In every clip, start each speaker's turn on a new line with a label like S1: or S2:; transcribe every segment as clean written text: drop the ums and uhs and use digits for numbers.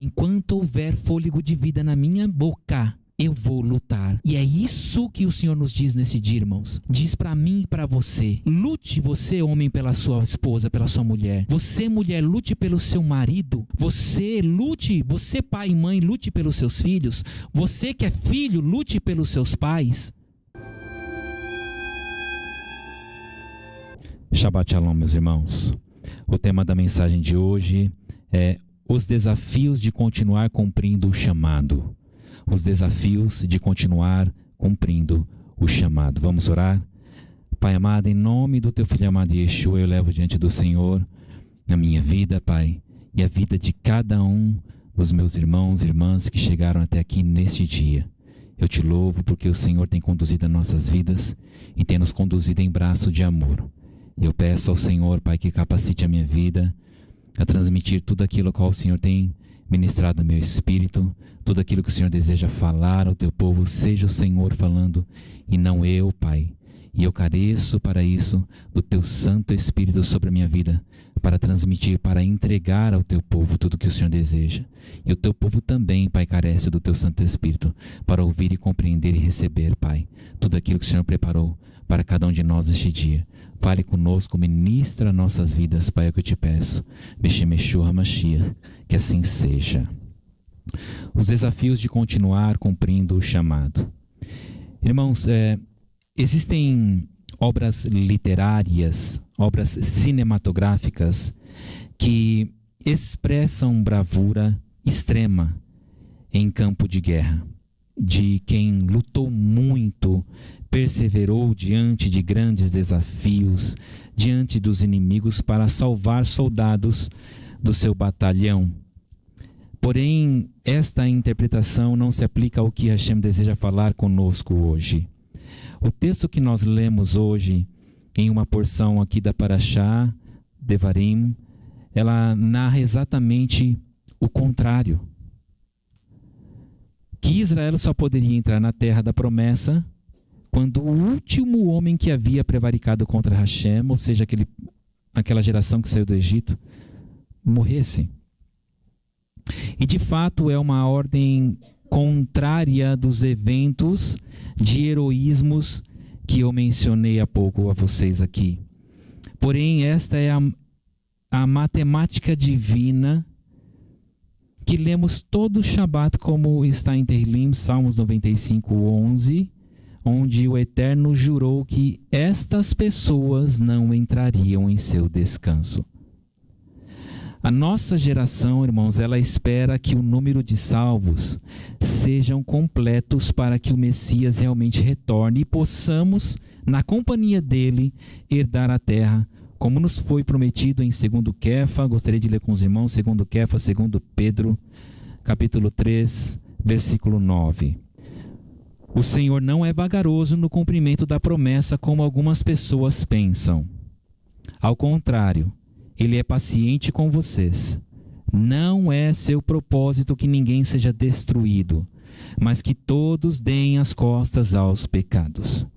S1: Enquanto houver fôlego de vida na minha boca, eu vou lutar. E é isso que o Senhor nos diz nesse dia, irmãos. Diz para mim e para você: lute você, homem, pela sua esposa, pela sua mulher. Você, mulher, lute pelo seu marido. Você, lute. Você, pai e mãe, lute pelos seus filhos. Você que é filho, lute pelos seus pais. Shabbat Shalom, meus irmãos. O tema da mensagem de hoje é os desafios de continuar cumprindo o chamado. Os desafios de continuar cumprindo o chamado. Vamos orar? Pai amado, em nome do Teu Filho amado Yeshua, eu levo diante do Senhor a minha vida, Pai, e a vida de cada um dos meus irmãos e irmãs que chegaram até aqui neste dia. Eu Te louvo porque o Senhor tem conduzido as nossas vidas e tem nos conduzido em braço de amor. E eu peço ao Senhor, Pai, que capacite a minha vida a transmitir tudo aquilo qual o Senhor tem ministrado no meu espírito, tudo aquilo que o Senhor deseja falar ao Teu povo, seja o Senhor falando e não eu, Pai. E eu careço para isso do Teu Santo Espírito sobre a minha vida, para transmitir, para entregar ao Teu povo tudo que o Senhor deseja. E o Teu povo também, Pai, carece do Teu Santo Espírito, para ouvir e compreender e receber, Pai, tudo aquilo que o Senhor preparou para cada um de nós neste dia. Fale conosco, ministra nossas vidas, Pai, é o que eu Te peço. Meshua Mashiach, que assim seja. Os desafios de continuar cumprindo o chamado. Irmãos, existem obras literárias, obras cinematográficas que expressam bravura extrema em campo de guerra, de quem lutou muito, perseverou diante de grandes desafios, diante dos inimigos para salvar soldados do seu batalhão. Porém, esta interpretação não se aplica ao que Hashem deseja falar conosco hoje. O texto que nós lemos hoje, em uma porção aqui da Parashá, Devarim, ela narra exatamente o contrário. Que Israel só poderia entrar na terra da promessa quando o último homem que havia prevaricado contra Hashem, ou seja, aquela geração que saiu do Egito, morresse. E de fato é uma ordem contrária dos eventos de heroísmos que eu mencionei há pouco a vocês aqui. Porém, esta é a matemática divina que lemos todo o Shabat, como está em Tehillim, Salmos 95, 11, onde o Eterno jurou que estas pessoas não entrariam em seu descanso. A nossa geração, irmãos, ela espera que o número de salvos sejam completos para que o Messias realmente retorne e possamos, na companhia dele, herdar a terra, como nos foi prometido em 2 Kefa. Gostaria de ler com os irmãos 2 Kefa, 2 Pedro, capítulo 3, versículo 9. O Senhor não é vagaroso no cumprimento da promessa, como algumas pessoas pensam. Ao contrário, Ele é paciente com vocês. Não é seu propósito que ninguém seja destruído, mas que todos deem as costas aos pecados.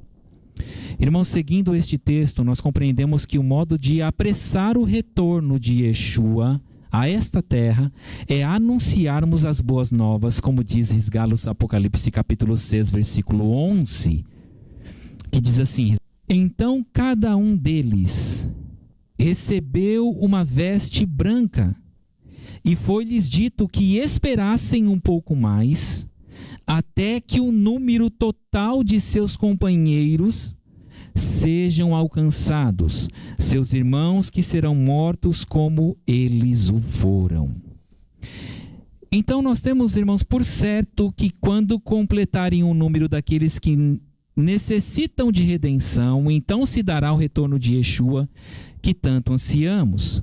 S1: Irmãos, seguindo este texto, nós compreendemos que o modo de apressar o retorno de Yeshua a esta terra é anunciarmos as boas novas, como diz Risgalos Apocalipse capítulo 6, versículo 11, que diz assim: então cada um deles recebeu uma veste branca, e foi-lhes dito que esperassem um pouco mais, até que o número total de seus companheiros sejam alcançados, seus irmãos que serão mortos como eles o foram. Então nós temos, irmãos, por certo que quando completarem o número daqueles que necessitam de redenção, então se dará o retorno de Yeshua, que tanto ansiamos.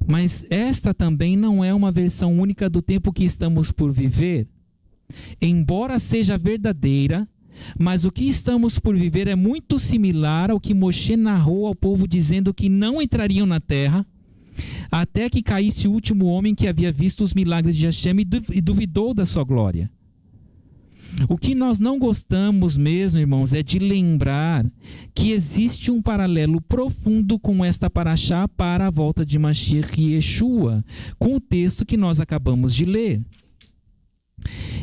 S1: Mas esta também não é uma versão única do tempo que estamos por viver. Embora seja verdadeira, mas o que estamos por viver é muito similar ao que Moshe narrou ao povo, dizendo que não entrariam na terra, até que caísse o último homem que havia visto os milagres de Hashem e duvidou da sua glória. O que nós não gostamos mesmo, irmãos, é de lembrar que existe um paralelo profundo com esta paraxá para a volta de Mashiach e Yeshua, com o texto que nós acabamos de ler.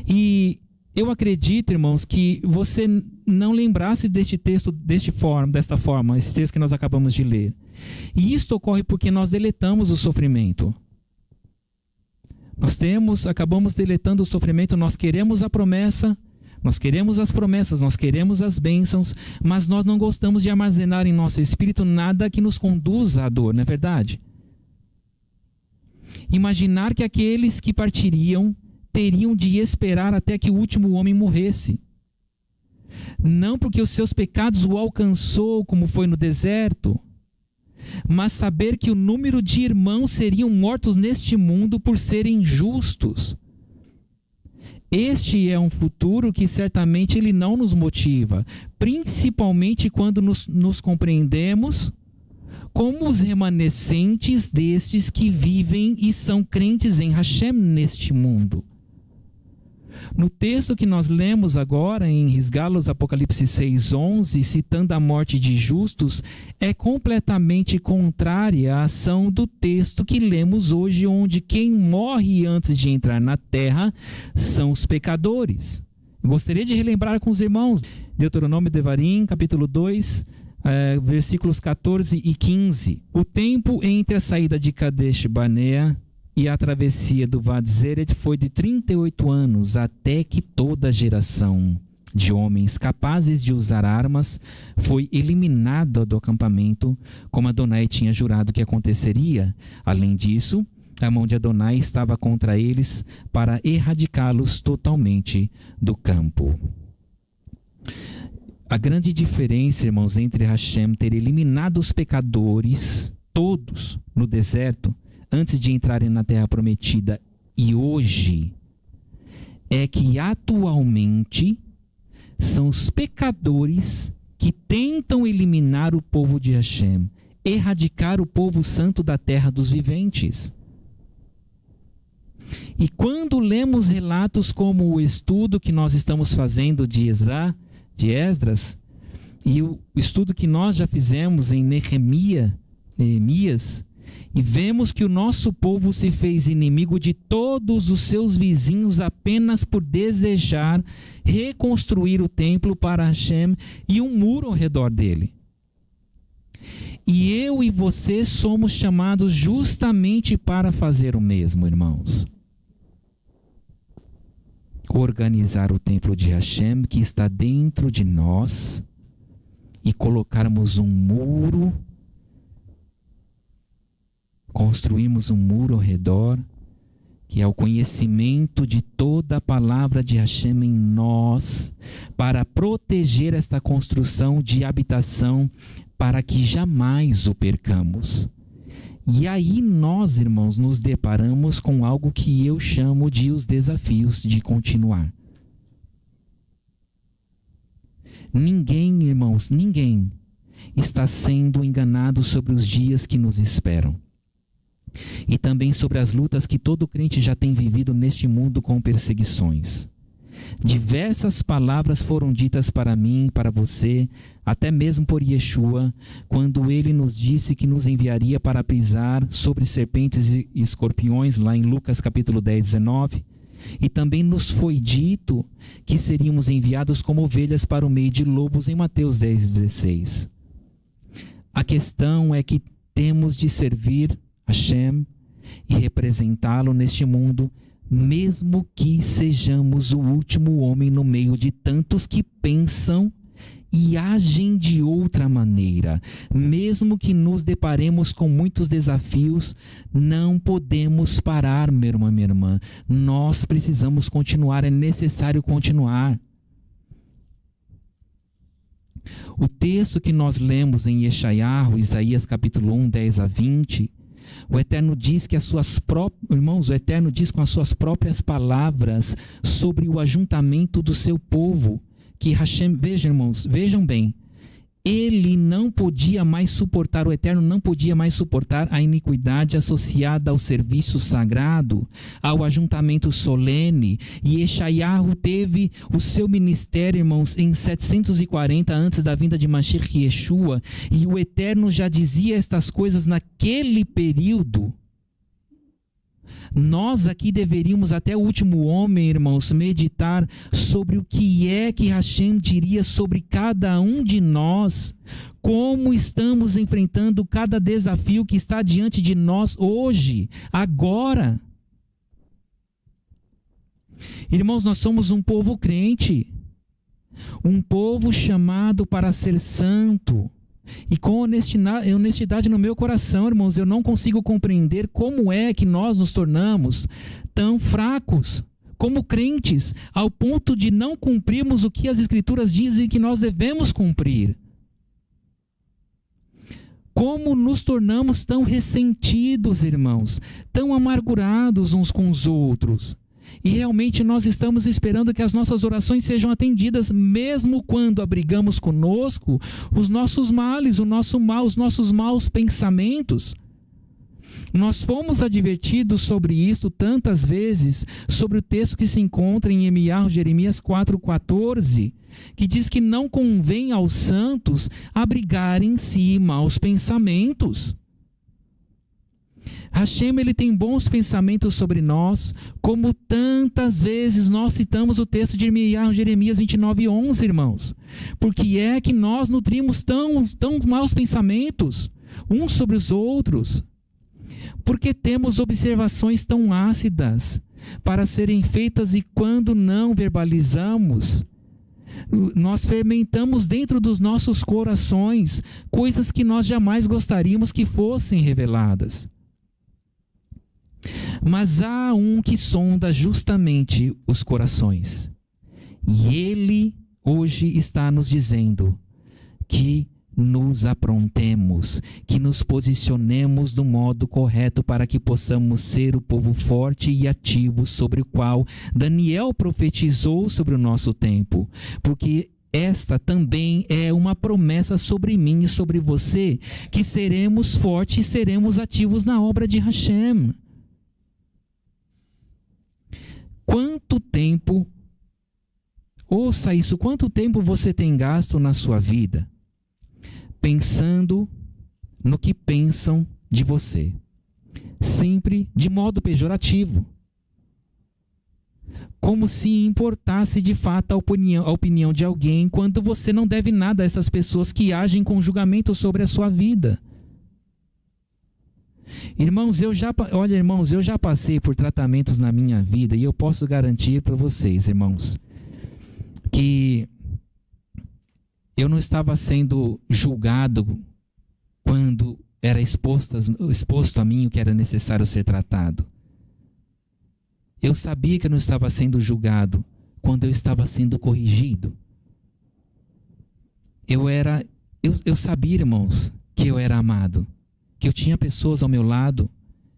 S1: E eu acredito, irmãos, que você não lembrasse deste texto desta forma, esse texto que nós acabamos de ler. E isto ocorre porque nós deletamos o sofrimento. Acabamos deletando o sofrimento, nós queremos a promessa, nós queremos as promessas, nós queremos as bênçãos, mas nós não gostamos de armazenar em nosso espírito nada que nos conduza à dor, não é verdade? Imaginar que aqueles que partiriam teriam de esperar até que o último homem morresse. Não porque os seus pecados o alcançou, como foi no deserto, mas saber que o número de irmãos seriam mortos neste mundo por serem justos. Este é um futuro que certamente ele não nos motiva, principalmente quando nos compreendemos como os remanescentes destes que vivem e são crentes em Hashem neste mundo. No texto que nós lemos agora, em Risgalos Apocalipse 6:11, citando a morte de justos, é completamente contrária à ação do texto que lemos hoje, onde quem morre antes de entrar na terra são os pecadores. Eu gostaria de relembrar com os irmãos, Deuteronômio Devarim, capítulo 2, versículos 14 e 15. O tempo entre a saída de Kadesh Barnea e a travessia do Vad Zered foi de 38 anos, até que toda a geração de homens capazes de usar armas foi eliminada do acampamento, como Adonai tinha jurado que aconteceria. Além disso, a mão de Adonai estava contra eles para erradicá-los totalmente do campo. A grande diferença, irmãos, entre Hashem ter eliminado os pecadores, todos, no deserto, antes de entrarem na terra prometida, e hoje, é que atualmente são os pecadores que tentam eliminar o povo de Hashem, erradicar o povo santo da terra dos viventes. E quando lemos relatos como o estudo que nós estamos fazendo de Esdras, e o estudo que nós já fizemos em Neemias, e vemos que o nosso povo se fez inimigo de todos os seus vizinhos apenas por desejar reconstruir o templo para Hashem e um muro ao redor dele. E eu e você somos chamados justamente para fazer o mesmo, irmãos. Organizar o templo de Hashem que está dentro de nós e colocarmos um muro, construímos um muro ao redor, que é o conhecimento de toda a palavra de Hashem em nós, para proteger esta construção de habitação, para que jamais o percamos. E aí nós, irmãos, nos deparamos com algo que eu chamo de os desafios de continuar. Ninguém, irmãos, ninguém está sendo enganado sobre os dias que nos esperam. E também sobre as lutas que todo crente já tem vivido neste mundo com perseguições. Diversas palavras foram ditas para mim, para você, até mesmo por Yeshua, quando ele nos disse que nos enviaria para pisar sobre serpentes e escorpiões, lá em Lucas capítulo 10, 19. E também nos foi dito que seríamos enviados como ovelhas para o meio de lobos, em Mateus 10, 16. A questão é que temos de servir Hashem e representá-lo neste mundo, mesmo que sejamos o último homem no meio de tantos que pensam e agem de outra maneira. Mesmo que nos deparemos com muitos desafios, não podemos parar, meu irmão, minha irmã. Nós precisamos continuar, é necessário continuar. O texto que nós lemos em Yeshayahu, Isaías capítulo 1, 10 a 20, o Eterno diz que irmãos, o Eterno diz com as suas próprias palavras sobre o ajuntamento do seu povo, que Hashem, vejam, irmãos, vejam bem, Ele não podia mais suportar, o Eterno não podia mais suportar a iniquidade associada ao serviço sagrado, ao ajuntamento solene. E Yeshayahu teve o seu ministério, irmãos, em 740 antes da vinda de Mashiach Yeshua, e o Eterno já dizia estas coisas naquele período. Nós aqui deveríamos, até o último homem, irmãos, meditar sobre o que é que Hashem diria sobre cada um de nós, como estamos enfrentando cada desafio que está diante de nós hoje, agora. Irmãos, nós somos um povo crente, um povo chamado para ser santo. E com honestidade no meu coração, irmãos, eu não consigo compreender como é que nós nos tornamos tão fracos como crentes, ao ponto de não cumprirmos o que as Escrituras dizem que nós devemos cumprir. Como nos tornamos tão ressentidos, irmãos, tão amargurados uns com os outros. E realmente nós estamos esperando que as nossas orações sejam atendidas, mesmo quando abrigamos conosco os nossos males, o nosso mal, os nossos maus pensamentos. Nós fomos advertidos sobre isso tantas vezes, sobre o texto que se encontra em Jeremias 4,14, que diz que não convém aos santos abrigarem em si maus pensamentos. Hashem, ele tem bons pensamentos sobre nós, como tantas vezes nós citamos o texto de Jeremias 29:11, irmãos. Por que é que nós nutrimos tão maus pensamentos uns sobre os outros? Porque temos observações tão ácidas para serem feitas e quando não verbalizamos, nós fermentamos dentro dos nossos corações coisas que nós jamais gostaríamos que fossem reveladas. Mas há um que sonda justamente os corações. E ele hoje está nos dizendo que nos aprontemos, que nos posicionemos do modo correto para que possamos ser o povo forte e ativo sobre o qual Daniel profetizou sobre o nosso tempo. Porque esta também é uma promessa sobre mim e sobre você, que seremos fortes e seremos ativos na obra de Hashem. Quanto tempo, ouça isso, quanto tempo você tem gasto na sua vida pensando no que pensam de você? Sempre de modo pejorativo. Como se importasse de fato a opinião de alguém, quando você não deve nada a essas pessoas que agem com julgamento sobre a sua vida. Irmãos, eu já passei por tratamentos na minha vida e eu posso garantir para vocês, irmãos, que eu não estava sendo julgado quando era exposto a mim o que era necessário ser tratado. Eu sabia que eu não estava sendo julgado quando eu estava sendo corrigido. Eu sabia, irmãos, que eu era amado, que eu tinha pessoas ao meu lado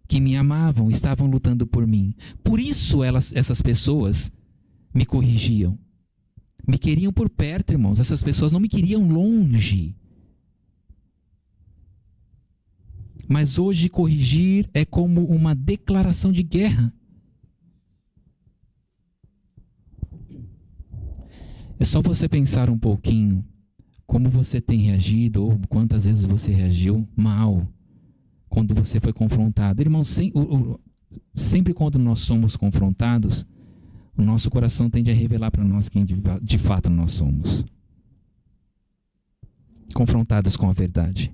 S1: que me amavam, estavam lutando por mim. Por isso essas pessoas me corrigiam. Me queriam por perto, irmãos. Essas pessoas não me queriam longe. Mas hoje corrigir é como uma declaração de guerra. É só você pensar um pouquinho como você tem reagido ou quantas vezes você reagiu mal quando você foi confrontado. Irmãos, sempre quando nós somos confrontados, o nosso coração tende a revelar para nós quem de fato nós somos. Confrontados com a verdade.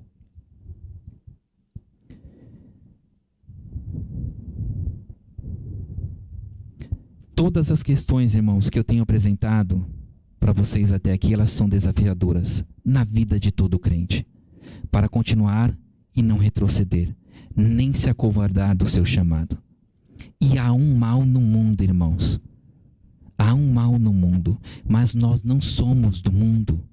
S1: Todas as questões, irmãos, que eu tenho apresentado para vocês até aqui, elas são desafiadoras na vida de todo crente, para continuar e não retroceder, nem se acovardar do seu chamado. E há um mal no mundo, irmãos. Há um mal no mundo, mas nós não somos do mundo.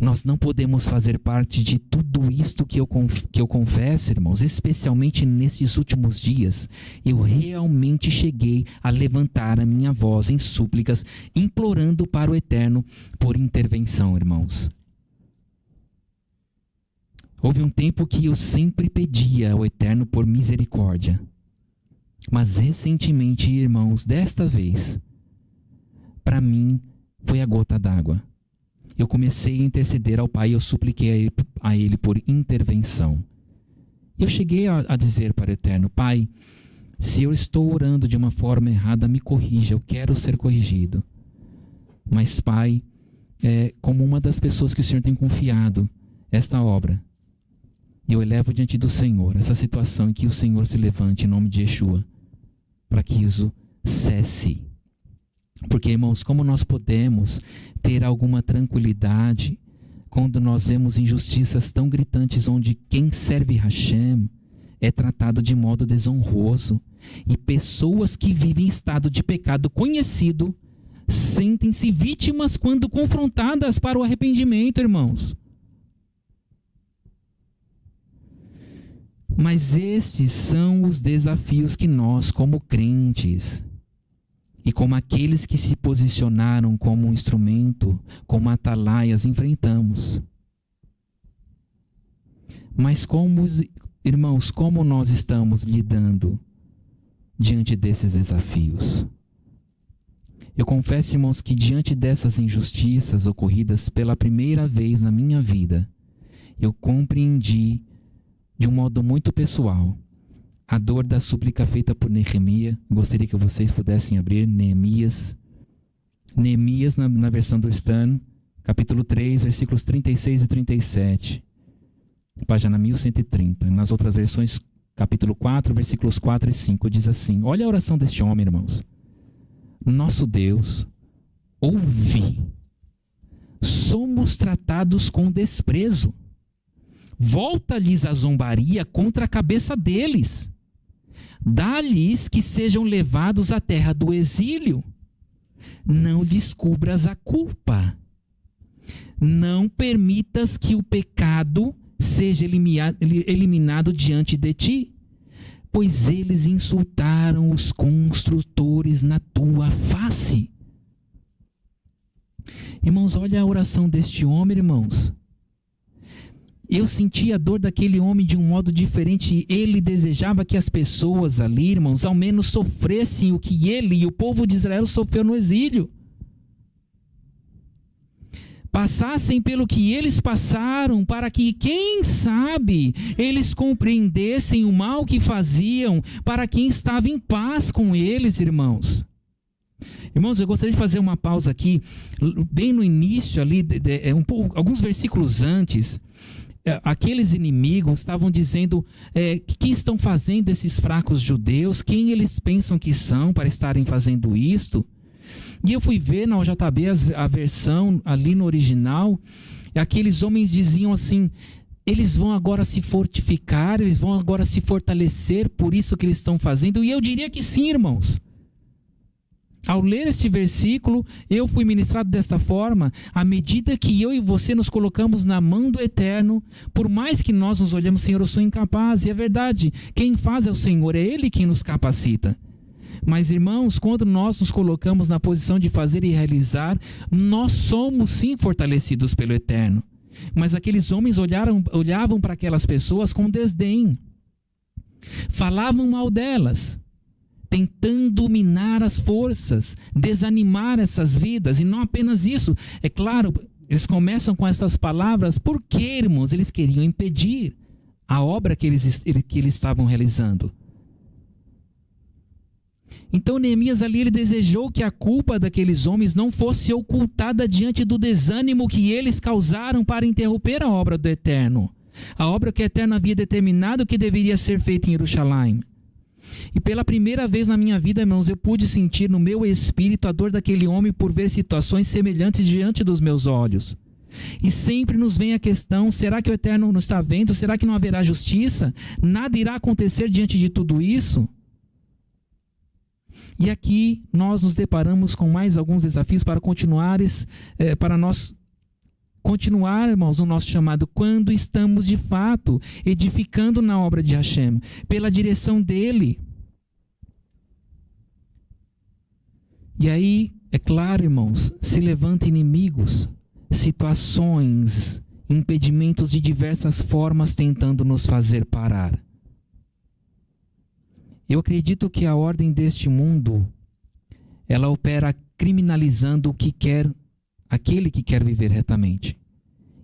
S1: Nós não podemos fazer parte de tudo isto que eu confesso, irmãos, especialmente nesses últimos dias. Eu realmente cheguei a levantar a minha voz em súplicas, implorando para o Eterno por intervenção, irmãos. Houve um tempo que eu sempre pedia ao Eterno por misericórdia. Mas recentemente, irmãos, desta vez, para mim, foi a gota d'água. Eu comecei a interceder ao Pai, eu supliquei a Ele por intervenção. Eu cheguei a dizer para o Eterno: Pai, se eu estou orando de uma forma errada, me corrija, eu quero ser corrigido. Mas, Pai, como uma das pessoas que o Senhor tem confiado esta obra, eu elevo diante do Senhor essa situação em que o Senhor se levante em nome de Yeshua, para que isso cesse. Porque, irmãos, como nós podemos ter alguma tranquilidade quando nós vemos injustiças tão gritantes onde quem serve Hashem é tratado de modo desonroso e pessoas que vivem em estado de pecado conhecido sentem-se vítimas quando confrontadas para o arrependimento, irmãos? Mas estes são os desafios que nós, como crentes, e como aqueles que se posicionaram como um instrumento, como atalaias, enfrentamos. Mas irmãos, como nós estamos lidando diante desses desafios? Eu confesso, irmãos, que diante dessas injustiças ocorridas pela primeira vez na minha vida, eu compreendi de um modo muito pessoal a dor da súplica feita por Neemias. Gostaria que vocês pudessem abrir Neemias na versão do Stan, capítulo 3, versículos 36 e 37, página 1130. Nas outras versões, capítulo 4, versículos 4 e 5, diz assim: olha a oração deste homem, irmãos. Nosso Deus, ouvi, somos tratados com desprezo. Volta-lhes a zombaria contra a cabeça deles. Dá-lhes que sejam levados à terra do exílio. Não lhes cubras a culpa. Não permitas que o pecado seja eliminado diante de ti, pois eles insultaram os construtores na tua face. Irmãos, olha a oração deste homem, irmãos. Eu senti a dor daquele homem de um modo diferente. Ele desejava que as pessoas ali, irmãos, ao menos sofressem o que ele e o povo de Israel sofreu no exílio. Passassem pelo que eles passaram, para que, quem sabe, eles compreendessem o mal que faziam para quem estava em paz com eles, irmãos. Irmãos, eu gostaria de fazer uma pausa aqui, bem no início ali, alguns versículos antes. Aqueles inimigos estavam dizendo que estão fazendo esses fracos judeus, quem eles pensam que são para estarem fazendo isto. E eu fui ver na OJB a versão ali no original, e aqueles homens diziam assim: eles vão agora se fortificar, eles vão agora se fortalecer por isso que eles estão fazendo. E eu diria que sim, irmãos. Ao ler este versículo, eu fui ministrado desta forma: à medida que eu e você nos colocamos na mão do Eterno, por mais que nós nos olhemos, Senhor, eu sou incapaz, e é verdade, quem faz é o Senhor, é Ele quem nos capacita. Mas, irmãos, quando nós nos colocamos na posição de fazer e realizar, nós somos sim fortalecidos pelo Eterno. Mas aqueles homens olhavam para aquelas pessoas com desdém, falavam mal delas, tentando minar as forças, desanimar essas vidas. E não apenas isso, é claro, eles começam com essas palavras porque, irmãos, eles queriam impedir a obra que eles estavam realizando. Então Neemias ali, ele desejou que a culpa daqueles homens não fosse ocultada diante do desânimo que eles causaram para interromper a obra do Eterno, a obra que o Eterno havia determinado que deveria ser feita em Jerusalém. E pela primeira vez na minha vida, irmãos, eu pude sentir no meu espírito a dor daquele homem por ver situações semelhantes diante dos meus olhos. E sempre nos vem a questão: será que o Eterno não está vendo? Será que não haverá justiça? Nada irá acontecer diante de tudo isso? E aqui nós nos deparamos com mais alguns desafios para continuar, para nós continuar, irmãos, o nosso chamado quando estamos de fato edificando na obra de Hashem, pela direção dele. E aí, é claro, irmãos, se levantam inimigos, situações, impedimentos de diversas formas tentando nos fazer parar. Eu acredito que a ordem deste mundo, ela opera criminalizando o que quer, aquele que quer viver retamente,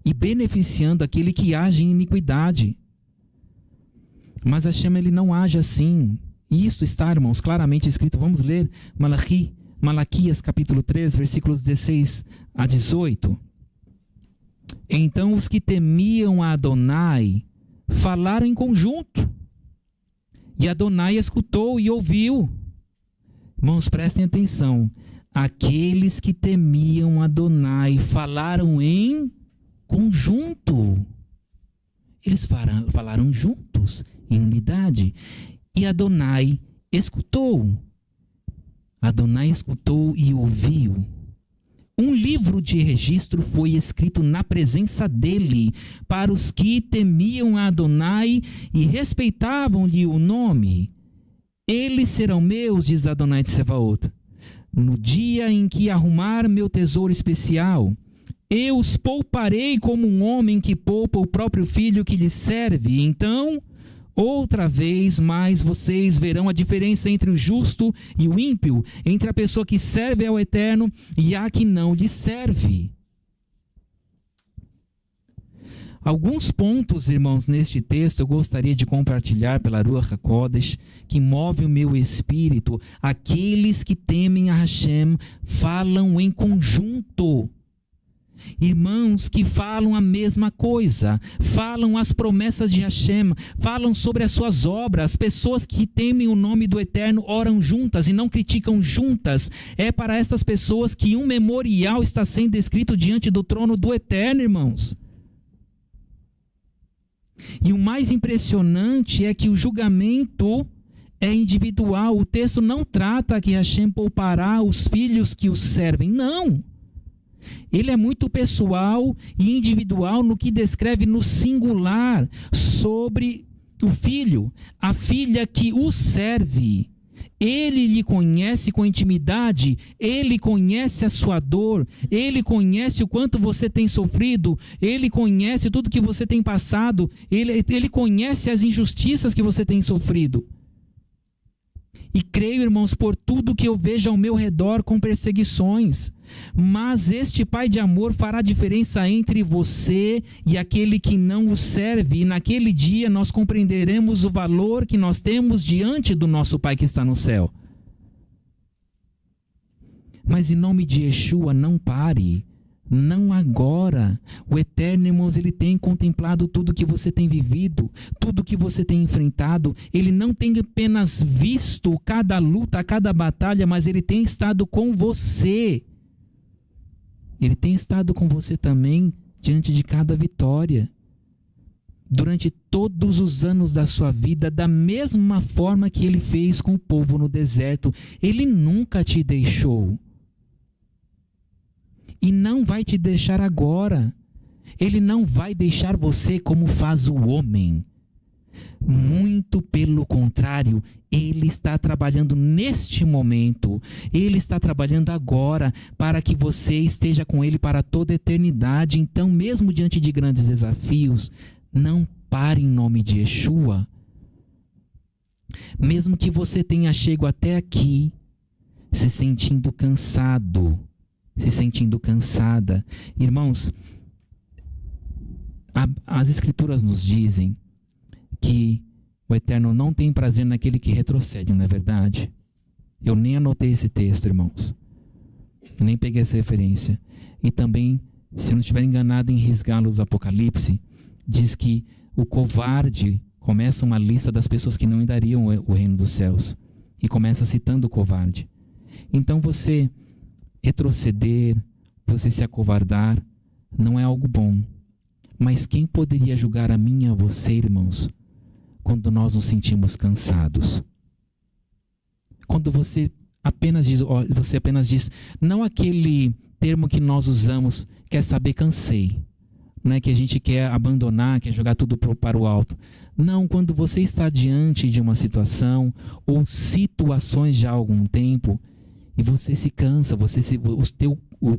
S1: e beneficiando aquele que age em iniquidade. Mas Hashem, ele não age assim. E isso está, irmãos, claramente escrito. Vamos ler Malaquias capítulo 3, versículos 16 a 18. Então os que temiam a Adonai falaram em conjunto, e Adonai escutou e ouviu. Irmãos, prestem atenção. Aqueles que temiam Adonai falaram em conjunto. Eles falaram juntos, em unidade. E Adonai escutou. Adonai escutou e ouviu. Um livro de registro foi escrito na presença dele para os que temiam a Adonai e respeitavam-lhe o nome. Eles serão meus, diz Adonai de Sebaot. No dia em que arrumar meu tesouro especial, eu os pouparei como um homem que poupa o próprio filho que lhe serve. Então, outra vez mais vocês verão a diferença entre o justo e o ímpio, entre a pessoa que serve ao Eterno e a que não lhe serve. Alguns pontos, irmãos, neste texto eu gostaria de compartilhar pela Ruach HaKodesh, que move o meu espírito. Aqueles que temem a Hashem falam em conjunto. Irmãos que falam a mesma coisa, falam as promessas de Hashem, falam sobre as suas obras. Pessoas que temem o nome do Eterno oram juntas e não criticam juntas. É para essas pessoas que um memorial está sendo escrito diante do trono do Eterno, irmãos. E o mais impressionante é que o julgamento é individual. O texto não trata que Hashem poupará os filhos que os servem, não. Ele é muito pessoal e individual no que descreve no singular sobre o filho, a filha que o serve. Ele lhe conhece com intimidade, ele conhece a sua dor, ele conhece o quanto você tem sofrido, ele conhece tudo que você tem passado, ele conhece as injustiças que você tem sofrido. E creio, irmãos, por tudo que eu vejo ao meu redor com perseguições. Mas este Pai de amor fará diferença entre você e aquele que não o serve. E naquele dia nós compreenderemos o valor que nós temos diante do nosso Pai que está no céu. Mas em nome de Yeshua, não pare. Não agora. O Eterno, irmãos, ele tem contemplado tudo que você tem vivido, tudo que você tem enfrentado. Ele não tem apenas visto cada luta, cada batalha, mas ele tem estado com você. Ele tem estado com você também diante de cada vitória. Durante todos os anos da sua vida, da mesma forma que ele fez com o povo no deserto, ele nunca te deixou. E não vai te deixar agora. Ele não vai deixar você como faz o homem. Muito pelo contrário, ele está trabalhando neste momento. Ele está trabalhando agora para que você esteja com ele para toda a eternidade. Então, mesmo diante de grandes desafios, não pare em nome de Yeshua. Mesmo que você tenha chego até aqui, se sentindo cansado, se sentindo cansada. Irmãos, as Escrituras nos dizem que o Eterno não tem prazer naquele que retrocede, não é verdade? Eu nem anotei esse texto, irmãos. Eu nem peguei essa referência. E também, se eu não estiver enganado em Risgalos Apocalipse, diz que o covarde começa uma lista das pessoas que não herdariam o reino dos céus. E começa citando o covarde. Então você retroceder, você se acovardar, não é algo bom. Mas quem poderia julgar a mim e a você, irmãos, quando nós nos sentimos cansados? Quando você você apenas diz, não aquele termo que nós usamos, quer saber, cansei, né? Que a gente quer abandonar, quer jogar tudo para o alto. Não, quando você está diante de uma situação ou situações já há algum tempo e você se cansa,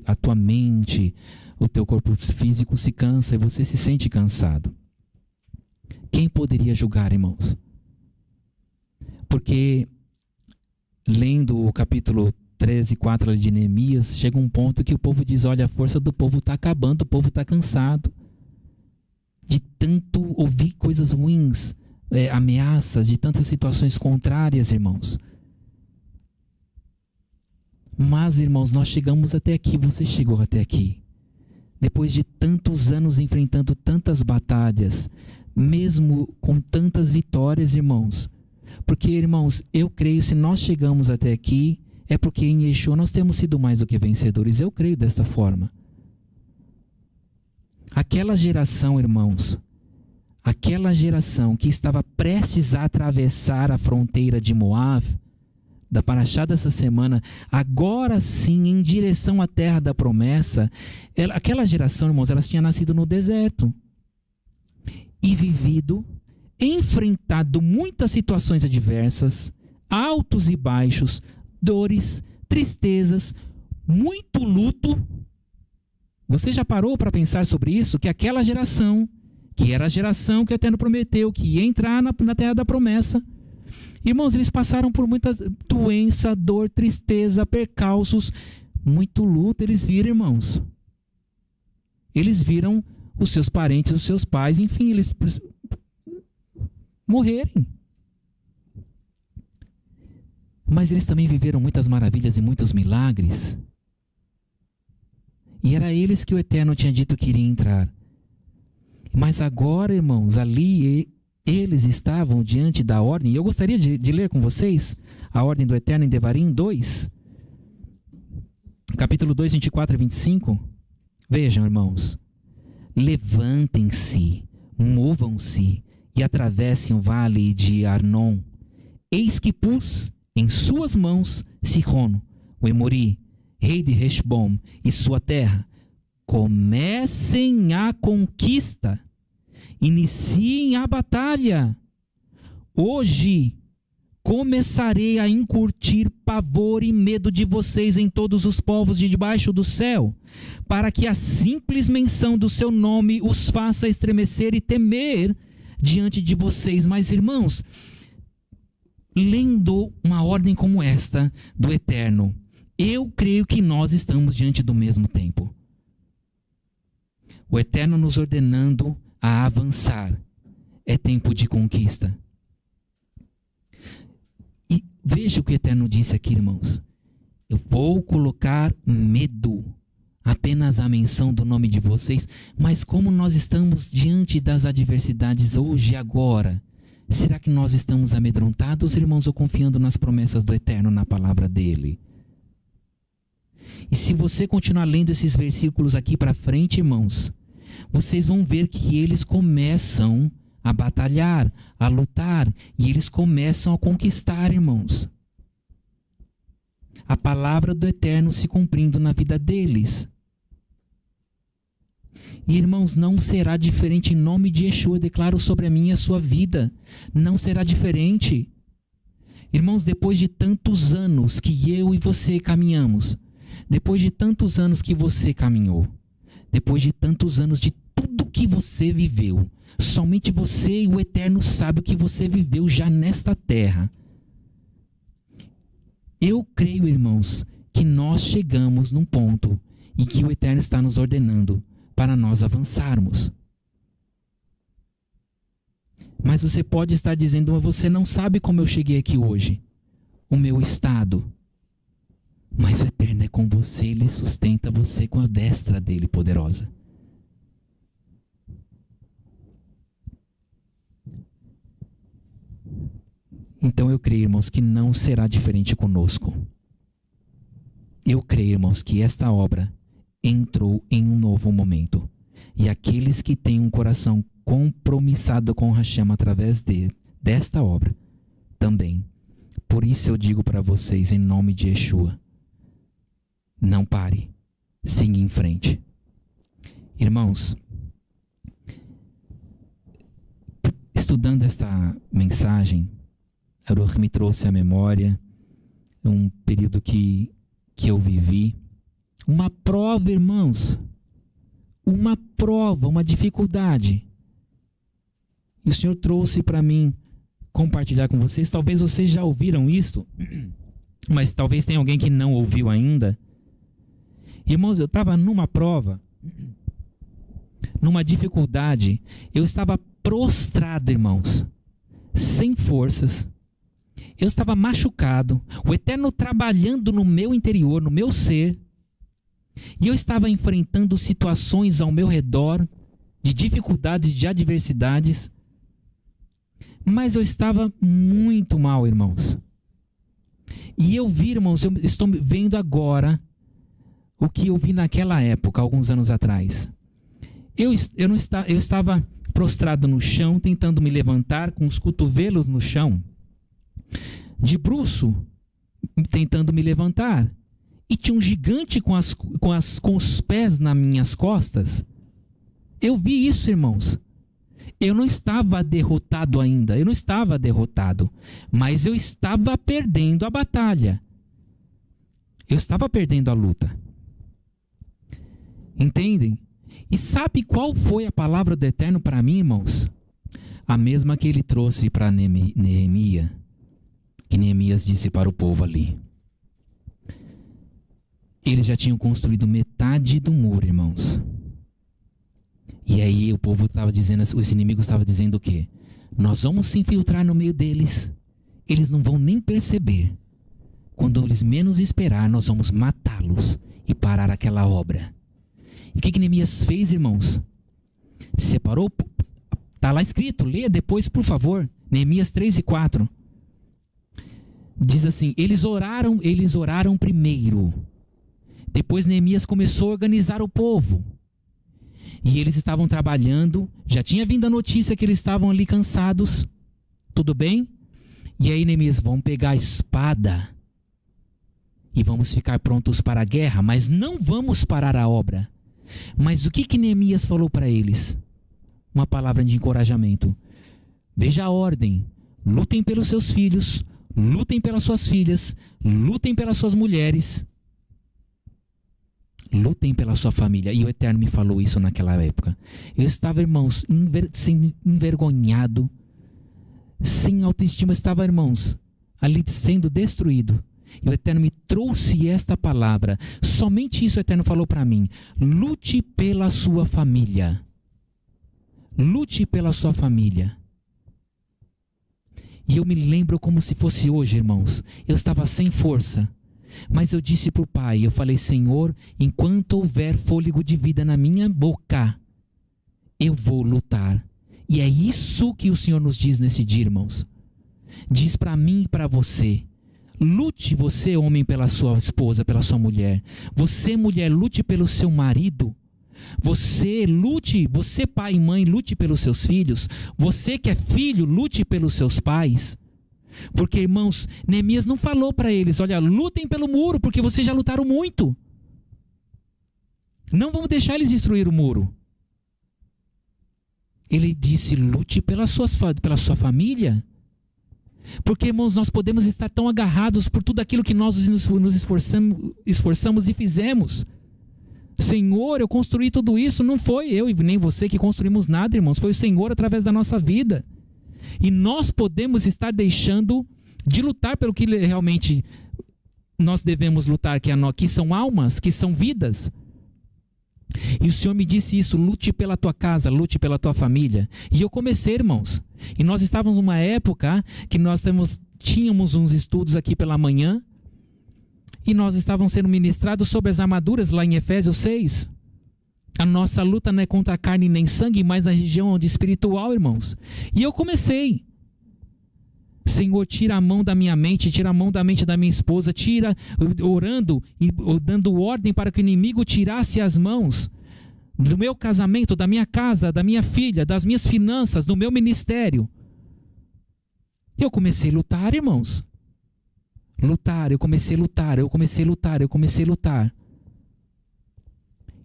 S1: a tua mente, o teu corpo físico se cansa e você se sente cansado. Quem poderia julgar, irmãos? Porque lendo o capítulo 13, 4 de Neemias, chega um ponto que o povo diz, olha, a força do povo está acabando, o povo está cansado de tanto ouvir coisas ruins, ameaças, de tantas situações contrárias, irmãos. Mas, irmãos, nós chegamos até aqui, você chegou até aqui. Depois de tantos anos enfrentando tantas batalhas, mesmo com tantas vitórias, irmãos. Porque, irmãos, eu creio, se nós chegamos até aqui, é porque em Yeshua nós temos sido mais do que vencedores. Eu creio desta forma. Aquela geração, irmãos, aquela geração que estava prestes a atravessar a fronteira de Moab, da paraxá dessa semana, agora sim, em direção à terra da promessa, aquela geração, irmãos, elas tinham nascido no deserto e vivido, enfrentado muitas situações adversas, altos e baixos, dores, tristezas, muito luto. Você já parou para pensar sobre isso? Que aquela geração, que era a geração que o Eterno prometeu, que ia entrar na terra da promessa, irmãos, eles passaram por muitas doença, dor, tristeza, percalços, muito luto. Eles viram, irmãos. Eles viram os seus parentes, os seus pais, enfim, eles morrerem. Mas eles também viveram muitas maravilhas e muitos milagres. E era eles que o Eterno tinha dito que iria entrar. Mas agora, irmãos, ali eles estavam diante da ordem. E eu gostaria de ler com vocês a ordem do Eterno em Devarim 2. Capítulo 2, 24 e 25. Vejam, irmãos. Levantem-se, movam-se e atravessem o vale de Arnon. Eis que pus em suas mãos Sihon, o Emori, rei de Heshbom, e sua terra. Comecem a conquista, iniciem a batalha. Hoje começarei a incutir pavor e medo de vocês em todos os povos de debaixo do céu, para que a simples menção do seu nome os faça estremecer e temer diante de vocês. Mas, irmãos, lendo uma ordem como esta do Eterno, eu creio que nós estamos diante do mesmo tempo. O Eterno nos ordenando a avançar. É tempo de conquista. E veja o que o Eterno disse aqui, irmãos. Eu vou colocar medo, apenas a menção do nome de vocês, mas como nós estamos diante das adversidades hoje e agora, será que nós estamos amedrontados, irmãos, ou confiando nas promessas do Eterno, na palavra dele? E se você continuar lendo esses versículos aqui para frente, irmãos, vocês vão ver que eles começam a batalhar, a lutar, e eles começam a conquistar, irmãos. A palavra do Eterno se cumprindo na vida deles. E, irmãos, não será diferente em nome de Yeshua. Eu declaro sobre a minha e a sua vida. Não será diferente. Irmãos, depois de tantos anos que eu e você caminhamos, depois de tantos anos que você caminhou, depois de tantos anos de tudo que você viveu, somente você e o Eterno sabem o que você viveu já nesta terra. Eu creio, irmãos, que nós chegamos num ponto em que o Eterno está nos ordenando para nós avançarmos. Mas você pode estar dizendo, mas você não sabe como eu cheguei aqui hoje, o meu estado. Mas o Eterno é com você, Ele sustenta você com a destra dele poderosa. Então eu creio, irmãos, que não será diferente conosco. Eu creio, irmãos, que esta obra entrou em um novo momento. E aqueles que têm um coração compromissado com Hashem através desta obra, também Por isso eu digo para vocês, em nome de Yeshua, não pare, siga em frente. Irmãos, estudando esta mensagem, Aruch me trouxe à memória um período que eu vivi. Uma prova, irmãos. Uma prova, uma dificuldade. E o Senhor trouxe para mim compartilhar com vocês. Talvez vocês já ouviram isso, mas talvez tenha alguém que não ouviu ainda. Irmãos, eu estava numa prova, numa dificuldade. Eu estava prostrado, irmãos, sem forças. Eu estava machucado, o Eterno trabalhando no meu interior, no meu ser. E eu estava enfrentando situações ao meu redor, de dificuldades, de adversidades. Mas eu estava muito mal, irmãos. E eu vi, irmãos, eu estou vendo agora o que eu vi naquela época, alguns anos atrás. Eu estava prostrado no chão, tentando me levantar com os cotovelos no chão, de bruço, tentando me levantar. E tinha um gigante com os pés nas minhas costas. Eu vi isso, irmãos. Eu não estava derrotado ainda. Eu não estava derrotado. Mas eu estava perdendo a batalha. Eu estava perdendo a luta. Entendem? E sabe qual foi a palavra do Eterno para mim, irmãos? A mesma que ele trouxe para Neemias. Que Neemias disse para o povo ali. Eles já tinham construído metade do muro, irmãos. E aí o povo estava dizendo, os inimigos estavam dizendo o quê? Nós vamos se infiltrar no meio deles. Eles não vão nem perceber. Quando eles menos esperar, nós vamos matá-los e parar aquela obra. E o que Neemias fez, irmãos? Separou, está lá escrito, leia depois, por favor. Neemias 3:4. Diz assim, eles oraram primeiro. Depois Neemias começou a organizar o povo. E eles estavam trabalhando. Já tinha vindo a notícia que eles estavam ali cansados. Tudo bem? E aí Neemias, vamos pegar a espada. E vamos ficar prontos para a guerra. Mas não vamos parar a obra. Mas o que Neemias falou para eles? Uma palavra de encorajamento. Veja a ordem. Lutem pelos seus filhos. Lutem pelas suas filhas. Lutem pelas suas mulheres. Lutem pela sua família. E o Eterno me falou isso naquela época. Eu estava, irmãos, envergonhado, sem autoestima. Eu estava, irmãos, ali sendo destruído. E o Eterno me trouxe esta palavra. Somente isso o Eterno falou para mim. Lute pela sua família. Lute pela sua família. E eu me lembro como se fosse hoje, irmãos. Eu estava sem força. Mas eu disse para o Pai, eu falei, Senhor, enquanto houver fôlego de vida na minha boca, eu vou lutar. E é isso que o Senhor nos diz nesse dia, irmãos. Diz para mim e para você. Lute você, homem, pela sua esposa, pela sua mulher. Você, mulher, lute pelo seu marido. Você lute, você pai e mãe, lute pelos seus filhos. Você que é filho, lute pelos seus pais. Porque, irmãos, Neemias não falou para eles, olha, lutem pelo muro, porque vocês já lutaram muito. Não vamos deixar eles destruir o muro. Ele disse, lute pela sua família. Porque, irmãos, nós podemos estar tão agarrados por tudo aquilo que nós nos esforçamos e fizemos. Senhor, eu construí tudo isso, não foi eu e nem você que construímos nada, irmãos, foi o Senhor através da nossa vida. E nós podemos estar deixando de lutar pelo que realmente nós devemos lutar, que são almas, que são vidas. E o Senhor me disse isso, lute pela tua casa, lute pela tua família. E eu comecei, irmãos. E nós estávamos numa época que nós tínhamos uns estudos aqui pela manhã. E nós estávamos sendo ministrados sobre as armaduras lá em Efésios 6. A nossa luta não é contra a carne nem sangue, mas na região espiritual, irmãos. E eu comecei. Senhor, tira a mão da minha mente, tira a mão da mente da minha esposa, tira, orando e dando ordem para que o inimigo tirasse as mãos do meu casamento, da minha casa, da minha filha, das minhas finanças, do meu ministério. Eu comecei a lutar, irmãos. lutar, eu comecei a lutar, eu comecei a lutar, eu comecei a lutar.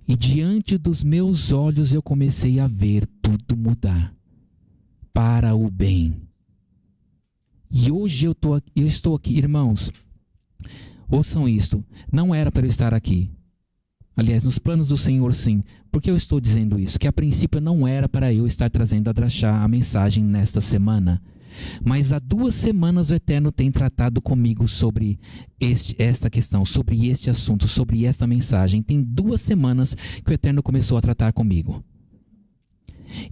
S1: E diante dos meus olhos eu comecei a ver tudo mudar para o bem. E hoje eu estou aqui, irmãos, ouçam isto, não era para eu estar aqui. Aliás, nos planos do Senhor, sim. Por que eu estou dizendo isso? Que a princípio não era para eu estar trazendo a Drachá a mensagem nesta semana. Mas há 2 semanas o Eterno tem tratado comigo sobre esta questão, sobre este assunto, sobre esta mensagem. Tem 2 semanas que o Eterno começou a tratar comigo.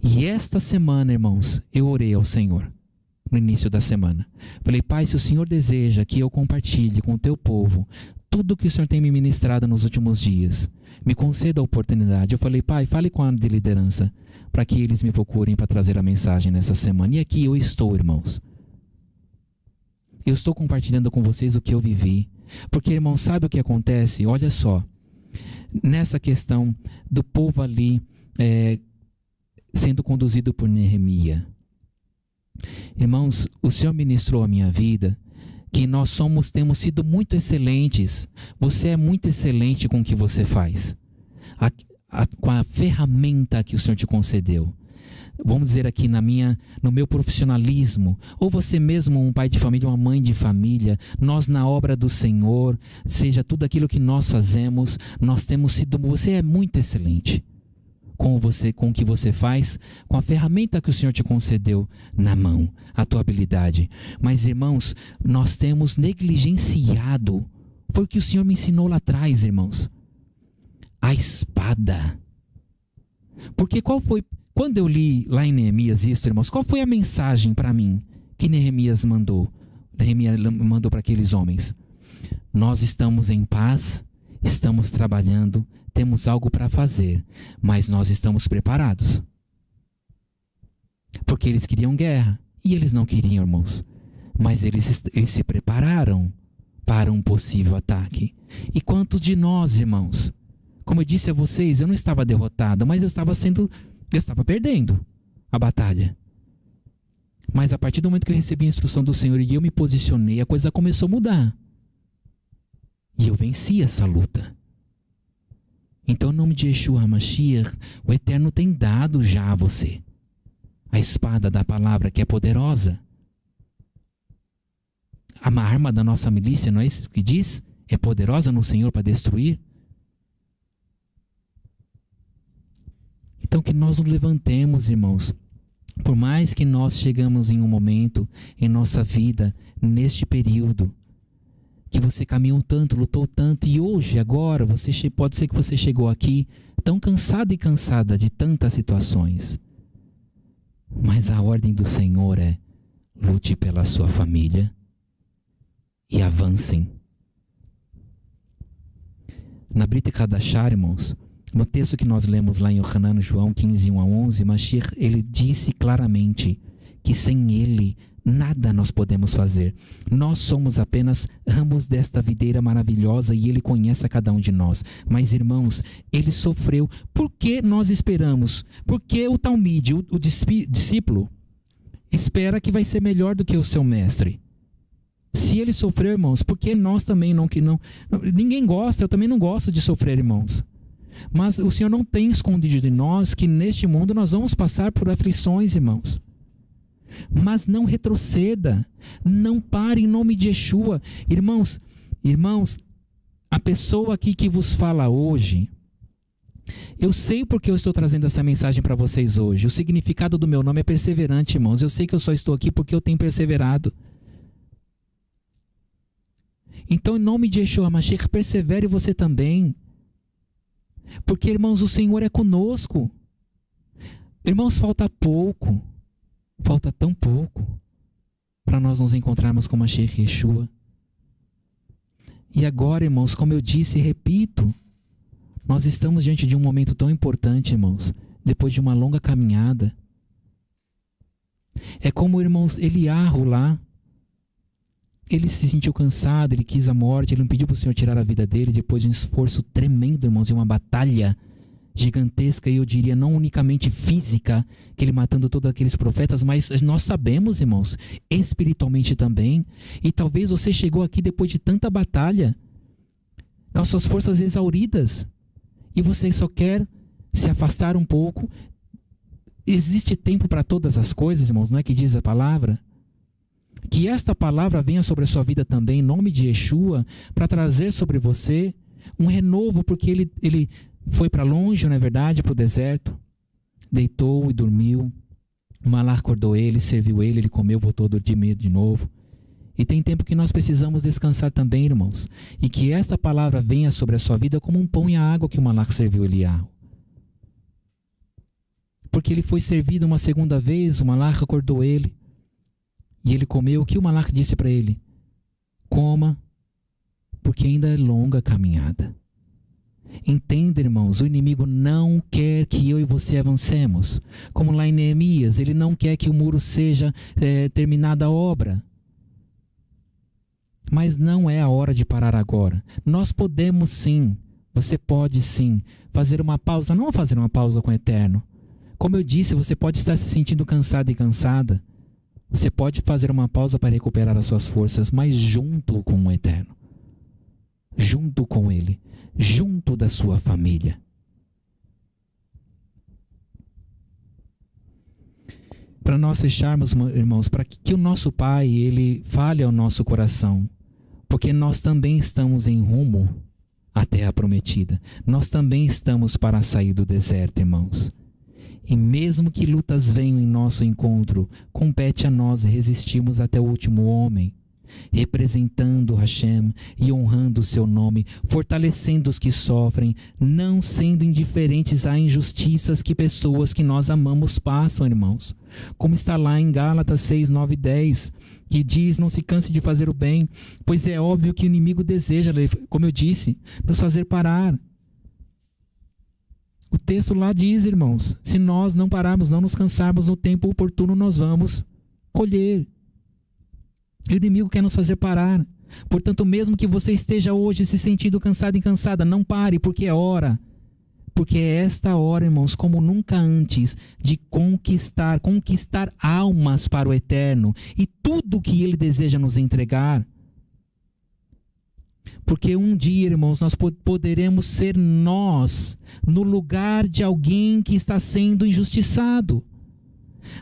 S1: E esta semana, irmãos, eu orei ao Senhor. No início da semana. Falei, Pai, se o Senhor deseja que eu compartilhe com o teu povo tudo que o Senhor tem me ministrado nos últimos dias, me conceda a oportunidade. Eu falei, Pai, fale com a de liderança para que eles me procurem para trazer a mensagem nessa semana. E aqui eu estou, irmãos. Eu estou compartilhando com vocês o que eu vivi. Porque, irmãos, sabe o que acontece? Olha só. Nessa questão do povo ali sendo conduzido por Neemias. Irmãos, o Senhor ministrou a minha vida que nós temos sido muito excelentes. Você é muito excelente com o que você faz. Com a ferramenta que o Senhor te concedeu. Vamos dizer aqui no meu profissionalismo, ou você mesmo um pai de família, uma mãe de família, nós na obra do Senhor, seja tudo aquilo que nós fazemos, você é muito excelente. Com o que você faz, com a ferramenta que o Senhor te concedeu na mão, a tua habilidade. Mas, irmãos, nós temos negligenciado, foi o que o Senhor me ensinou lá atrás, irmãos, a espada. Porque quando eu li lá em Neemias isso, irmãos, qual foi a mensagem para mim que Neemias mandou? Neemias mandou para aqueles homens. Nós estamos em paz, estamos trabalhando, temos algo para fazer, mas nós estamos preparados. Porque eles queriam guerra, e eles não queriam, irmãos. Mas eles se prepararam para um possível ataque. E quantos de nós, irmãos? Como eu disse a vocês, eu não estava derrotado, mas eu estava perdendo a batalha. Mas a partir do momento que eu recebi a instrução do Senhor e eu me posicionei, a coisa começou a mudar. E eu venci essa luta. Então, em nome de Yeshua HaMashiach, o Eterno tem dado já a você a espada da palavra que é poderosa. A arma da nossa milícia, não é isso que diz? É poderosa no Senhor para destruir. Então, que nós nos levantemos, irmãos. Por mais que nós chegamos em um momento em nossa vida, neste período, que você caminhou tanto, lutou tanto, e hoje, agora, pode ser que você chegou aqui tão cansado e cansada de tantas situações. Mas a ordem do Senhor é: lute pela sua família e avancem. Na Brit Hadashah, irmãos, no texto que nós lemos lá em Yohanan, João 15, 1-11, Mashiach, ele disse claramente que sem ele nada nós podemos fazer. Nós somos apenas ramos desta videira maravilhosa e ele conhece a cada um de nós. Mas, irmãos, ele sofreu. Por que nós esperamos? Porque o Talmide, o discípulo, espera que vai ser melhor do que o seu mestre. Se ele sofreu, irmãos, porque nós também não. Ninguém gosta, eu também não gosto de sofrer, irmãos. Mas o Senhor não tem escondido de nós que neste mundo nós vamos passar por aflições, irmãos. Mas não retroceda, não pare em nome de Yeshua. Irmãos, a pessoa aqui que vos fala hoje, eu sei porque eu estou trazendo essa mensagem para vocês hoje. O significado do meu nome é perseverante, irmãos. Eu sei que eu só estou aqui porque eu tenho perseverado. Então, em nome de Yeshua HaMashiach, persevere você também. Porque, irmãos, o Senhor é conosco. Irmãos, falta pouco. Falta tão pouco para nós nos encontrarmos com Mashiach Yeshua. E agora, irmãos, como eu disse e repito, nós estamos diante de um momento tão importante, irmãos, depois de uma longa caminhada. É como, irmãos, Eliarro lá, ele se sentiu cansado, ele quis a morte, ele não pediu para o Senhor tirar a vida dele depois de um esforço tremendo, irmãos, de uma batalha gigantesca, e eu diria não unicamente física, que ele matando todos aqueles profetas, mas nós sabemos, irmãos, espiritualmente também. E talvez você chegou aqui depois de tanta batalha, com as suas forças exauridas, e você só quer se afastar um pouco. Existe tempo para todas as coisas, irmãos, não é que diz a palavra? Que esta palavra venha sobre a sua vida também, em nome de Yeshua, para trazer sobre você um renovo, porque ele foi para longe, não é verdade, para o deserto, deitou e dormiu, o maná acordou ele, serviu ele comeu, voltou a dormir de novo. E tem tempo que nós precisamos descansar também, irmãos, e que esta palavra venha sobre a sua vida como um pão e a água que o maná serviu Eliyahu. Porque ele foi servido uma segunda vez, o maná acordou ele, e ele comeu. O que o maná disse para ele? Coma, porque ainda é longa a caminhada. Entenda, irmãos, o inimigo não quer que eu e você avancemos. Como lá em Neemias, ele não quer que o muro seja terminada a obra. Mas não é a hora de parar agora. Nós podemos sim, você pode sim, fazer uma pausa, não fazer uma pausa com o Eterno. Como eu disse, você pode estar se sentindo cansado e cansada. Você pode fazer uma pausa para recuperar as suas forças, mas junto com o Eterno. Junto com Ele, junto da sua família. Para nós fecharmos, irmãos, para que o nosso Pai, Ele fale ao nosso coração, porque nós também estamos em rumo à terra prometida. Nós também estamos para sair do deserto, irmãos. E mesmo que lutas venham em nosso encontro, compete a nós resistirmos até o último homem, representando Hashem e honrando o seu nome, fortalecendo os que sofrem, não sendo indiferentes a injustiças que pessoas que nós amamos passam, irmãos. Como está lá em Gálatas 6, 9 e 10, que diz: não se canse de fazer o bem, pois é óbvio que o inimigo deseja, como eu disse, nos fazer parar. O texto lá diz, irmãos, se nós não pararmos, não nos cansarmos no tempo oportuno, nós vamos colher. E o inimigo quer nos fazer parar. Portanto, mesmo que você esteja hoje se sentindo cansado e cansada, não pare, porque é hora. Porque é esta hora, irmãos, como nunca antes, de conquistar almas para o Eterno e tudo que Ele deseja nos entregar. Porque um dia, irmãos, nós poderemos ser nós no lugar de alguém que está sendo injustiçado.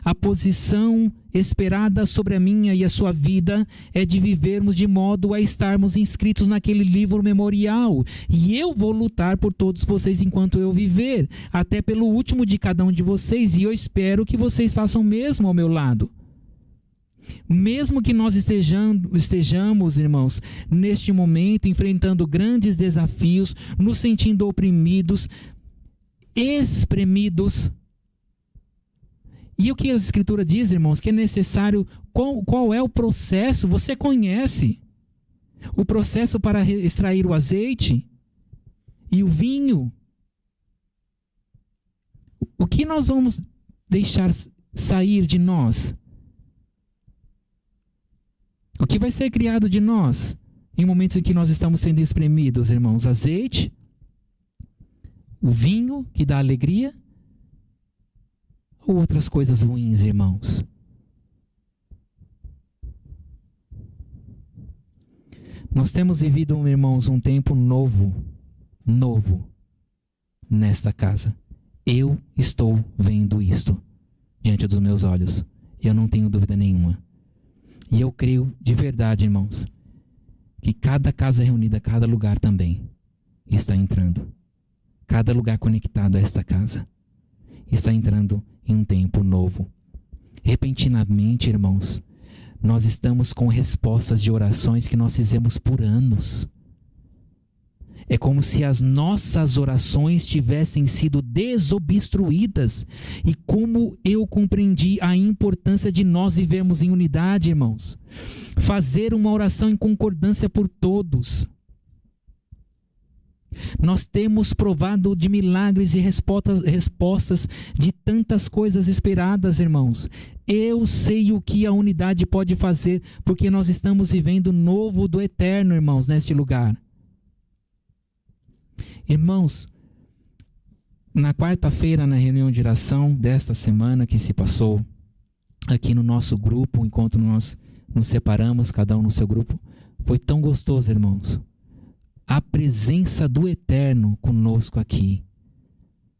S1: A posição esperada sobre a minha e a sua vida é de vivermos de modo a estarmos inscritos naquele livro memorial. E eu vou lutar por todos vocês enquanto eu viver, até pelo último de cada um de vocês, e eu espero que vocês façam o mesmo ao meu lado. Mesmo que nós estejamos, irmãos, neste momento enfrentando grandes desafios, nos sentindo oprimidos, espremidos. E o que a Escritura diz, irmãos, que é necessário, qual é o processo? Você conhece o processo para extrair o azeite e o vinho. O que nós vamos deixar sair de nós? O que vai ser criado de nós em momentos em que nós estamos sendo espremidos, irmãos? Azeite, o vinho que dá alegria, ou outras coisas ruins, irmãos? Nós temos vivido, irmãos, um tempo novo nesta casa. Eu estou vendo isto diante dos meus olhos, e eu não tenho dúvida nenhuma. E eu creio de verdade, irmãos, que cada casa reunida, cada lugar também está entrando. Cada lugar conectado a esta casa está entrando em um tempo novo. Repentinamente, irmãos, nós estamos com respostas de orações que nós fizemos por anos. É como se as nossas orações tivessem sido desobstruídas. E como eu compreendi a importância de nós vivermos em unidade, irmãos. Fazer uma oração em concordância por todos. Nós temos provado de milagres e respostas de tantas coisas esperadas, irmãos. Eu sei o que a unidade pode fazer, porque nós estamos vivendo o novo do Eterno, irmãos, neste lugar. Irmãos, Na quarta-feira, na reunião de oração desta semana que se passou aqui no nosso grupo, enquanto nós nos separamos, cada um no seu grupo, foi tão gostoso, irmãos. A presença do Eterno conosco aqui.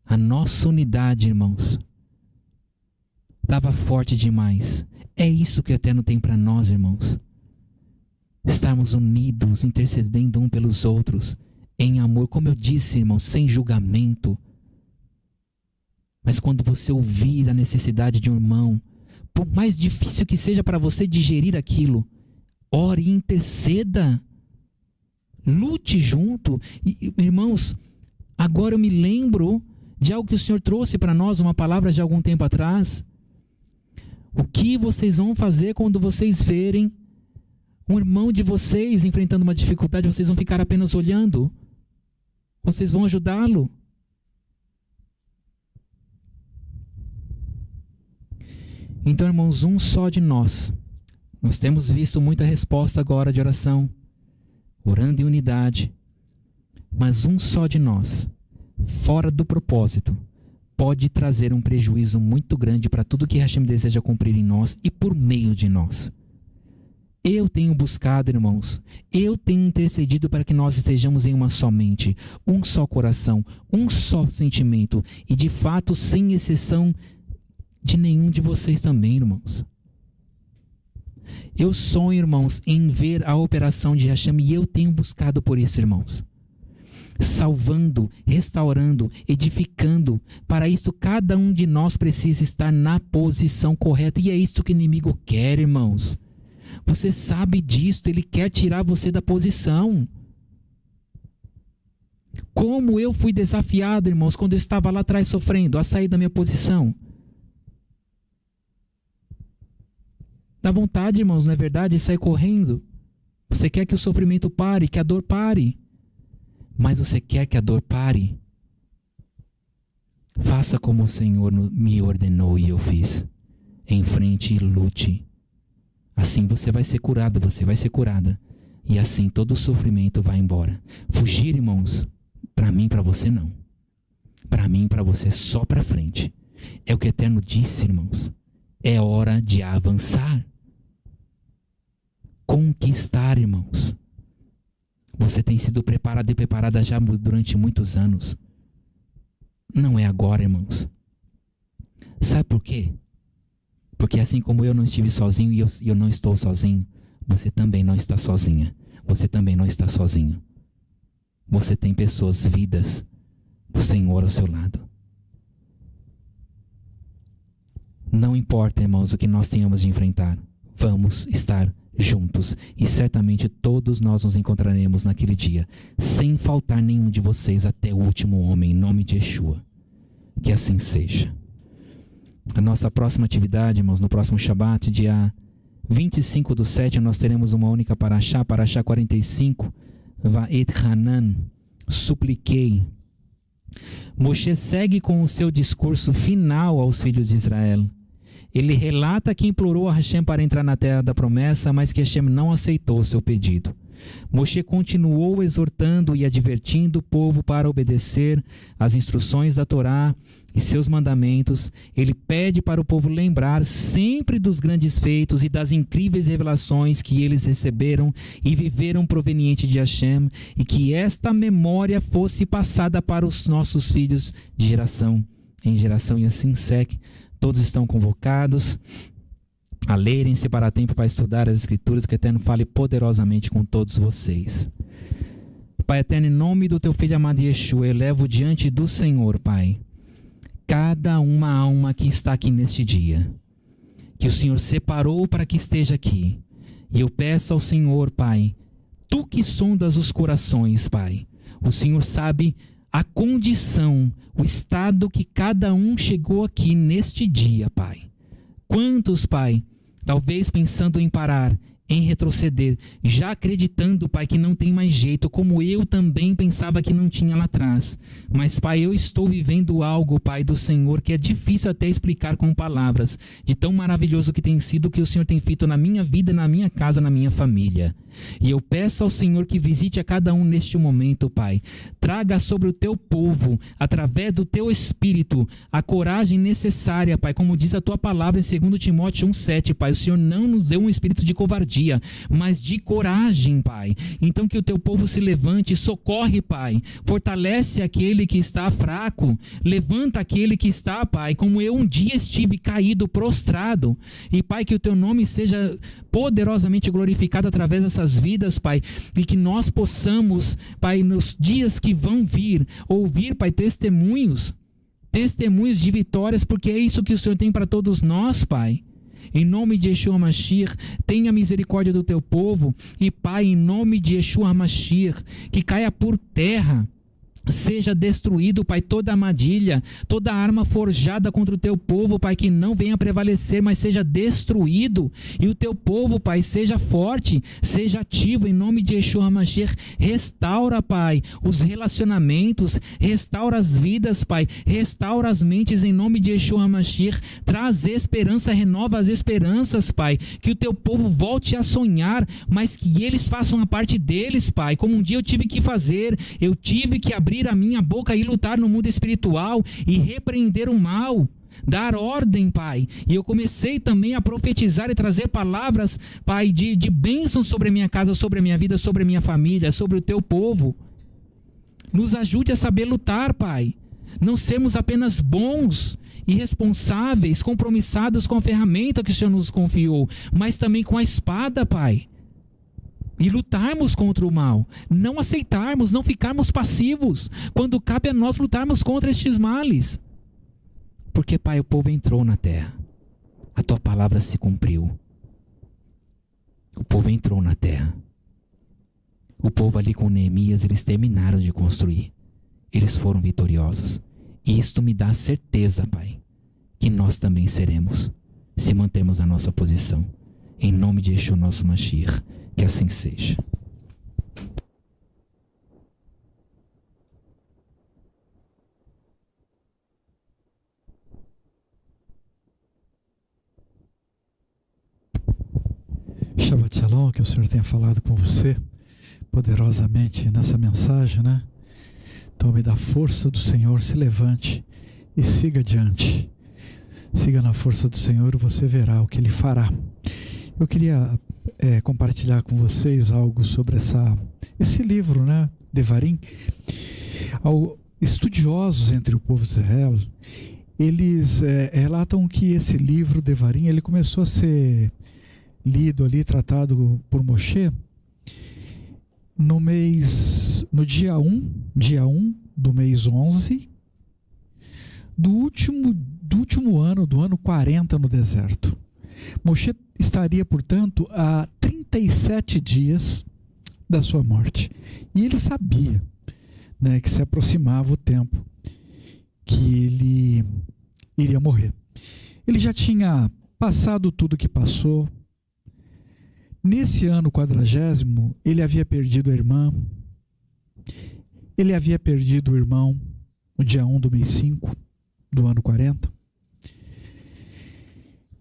S1: A nossa unidade, irmãos, estava forte demais. É isso que o Eterno tem para nós, irmãos. Estarmos unidos, intercedendo um pelos outros, em amor, como eu disse, irmãos, sem julgamento. Mas quando você ouvir a necessidade de um irmão, por mais difícil que seja para você digerir aquilo, ore e interceda. Lute junto. E, irmãos, agora eu me lembro de algo que o Senhor trouxe para nós, uma palavra de algum tempo atrás. O que vocês vão fazer quando vocês verem um irmão de vocês enfrentando uma dificuldade? Vocês vão ficar apenas olhando? Vocês vão ajudá-lo? Então, irmãos, um só de nós. Nós temos visto muita resposta agora de oração, orando em unidade. Mas um só de nós, fora do propósito, pode trazer um prejuízo muito grande para tudo que Hashem deseja cumprir em nós e por meio de nós. Eu tenho buscado, irmãos, eu tenho intercedido para que nós estejamos em uma só mente, um só coração, um só sentimento e, de fato, sem exceção de nenhum de vocês também, irmãos. Eu sonho, irmãos, em ver a operação de Hashem e eu tenho buscado por isso, irmãos. Salvando, restaurando, edificando. Para isso, cada um de nós precisa estar na posição correta. E é isso que o inimigo quer, irmãos. Você sabe disso, ele quer tirar você da posição. Como eu fui desafiado, irmãos, quando eu estava lá atrás sofrendo, a sair da minha posição. Dá vontade, irmãos, não é verdade, de sair correndo. Você quer que o sofrimento pare, que a dor pare. Mas você quer que a dor pare? Faça como o Senhor me ordenou e eu fiz. Enfrente e lute. Assim você vai ser curado, você vai ser curada. E assim todo o sofrimento vai embora. Fugir, irmãos, para mim, para você não. Para mim, para você, só para frente. É o que o Eterno disse, irmãos. É hora de avançar. Conquistar, irmãos. Você tem sido preparado e preparada já durante muitos anos. Não é agora, irmãos. Sabe por quê? Porque assim como eu não estive sozinho e eu não estou sozinho, você também não está sozinha. Você também não está sozinho. Você tem pessoas, vidas do Senhor ao seu lado. Não importa, irmãos, o que nós tenhamos de enfrentar. Vamos estar juntos. E certamente todos nós nos encontraremos naquele dia, sem faltar nenhum de vocês até o último homem, em nome de Yeshua. Que assim seja. A nossa próxima atividade, irmãos, no próximo Shabat, dia 25/7, nós teremos uma única Parashá, Parashá 45, Va'et Hanan, supliquei. Moshe segue com o seu discurso final aos filhos de Israel. Ele relata que implorou a Hashem para entrar na terra da promessa, mas que Hashem não aceitou o seu pedido. Moshe continuou exortando e advertindo o povo para obedecer às instruções da Torá e seus mandamentos. Ele pede para o povo lembrar sempre dos grandes feitos e das incríveis revelações que eles receberam e viveram proveniente de Hashem, e que esta memória fosse passada para os nossos filhos de geração em geração, e assim segue. Todos estão convocados a lerem, separar tempo para estudar as Escrituras, que o Eterno fale poderosamente com todos vocês. Pai Eterno, em nome do Teu Filho amado Yeshua, eu levo diante do Senhor, Pai, cada uma alma que está aqui neste dia, que o Senhor separou para que esteja aqui. E eu peço ao Senhor, Pai, Tu que sondas os corações, Pai, o Senhor sabe a condição, o estado que cada um chegou aqui neste dia, Pai. Quantos, Pai, talvez pensando em parar, em retroceder, já acreditando, Pai, que não tem mais jeito, como eu também pensava que não tinha lá atrás. Mas, Pai, eu estou vivendo algo, Pai, do Senhor, que é difícil até explicar com palavras, de tão maravilhoso que tem sido o que o Senhor tem feito na minha vida, na minha casa, na minha família. E eu peço ao Senhor que visite a cada um neste momento, Pai. Traga sobre o teu povo, através do teu Espírito, a coragem necessária, Pai, como diz a tua palavra em 2 Timóteo 1,7, Pai. O Senhor não nos deu um espírito de covardia, mas de coragem, Pai. Então que o teu povo se levante, socorre, Pai. Fortalece aquele que está fraco, levanta aquele que está, Pai, como eu um dia estive caído, prostrado. E, Pai, que o teu nome seja poderosamente glorificado através dessas vidas, Pai, e que nós possamos, Pai, nos dias que vão vir, ouvir, Pai, testemunhos de vitórias, porque é isso que o Senhor tem para todos nós, Pai. Em nome de Yeshua Mashiach, tenha misericórdia do teu povo, e, Pai, em nome de Yeshua Mashiach, que caia por terra, seja destruído, Pai, toda armadilha, toda arma forjada contra o teu povo, Pai, que não venha prevalecer, mas seja destruído, e o teu povo, Pai, seja forte, seja ativo, em nome de Yeshua Mashiach. Restaura, Pai, os relacionamentos, restaura as vidas, Pai, restaura as mentes, em nome de Yeshua Mashiach. Traz esperança, renova as esperanças, Pai, que o teu povo volte a sonhar, mas que eles façam a parte deles, Pai, como um dia eu tive que fazer, eu tive que abrir a minha boca e lutar no mundo espiritual e repreender o mal, dar ordem, Pai. E eu comecei também a profetizar e trazer palavras, Pai, de bênção sobre a minha casa, sobre a minha vida, sobre a minha família, sobre o teu povo. Nos ajude a saber lutar, Pai. Não sermos apenas bons e responsáveis, compromissados com a ferramenta que o Senhor nos confiou, mas também com a espada, Pai. E lutarmos contra o mal, não aceitarmos, não ficarmos passivos, quando cabe a nós lutarmos contra estes males. Porque, Pai, o povo entrou na terra, a tua palavra se cumpriu. O povo entrou na terra. O povo ali com Neemias, eles terminaram de construir. Eles foram vitoriosos. E isto me dá certeza, Pai, que nós também seremos, se mantermos a nossa posição. Em nome de Yeshua, nosso Mashiach. Que assim seja.
S2: Shabbat Shalom, que o Senhor tenha falado com você poderosamente nessa mensagem, né? Tome da força do Senhor, se levante e siga adiante. Siga na força do Senhor e você verá o que Ele fará. Eu queria compartilhar com vocês algo sobre esse livro, né, Devarim. Estudiosos entre o povo de Israel, eles relatam que esse livro, Devarim, ele começou a ser lido ali, tratado por Moshe, no dia 1 do mês 11, do último ano, do ano 40 no deserto. Moshe estaria, portanto, a 37 dias da sua morte. E ele sabia, né, que se aproximava o tempo que ele iria morrer. Ele já tinha passado tudo o que passou. Nesse ano 40º, ele havia perdido a irmã. Ele havia perdido o irmão no dia 1 do mês 5 do ano 40.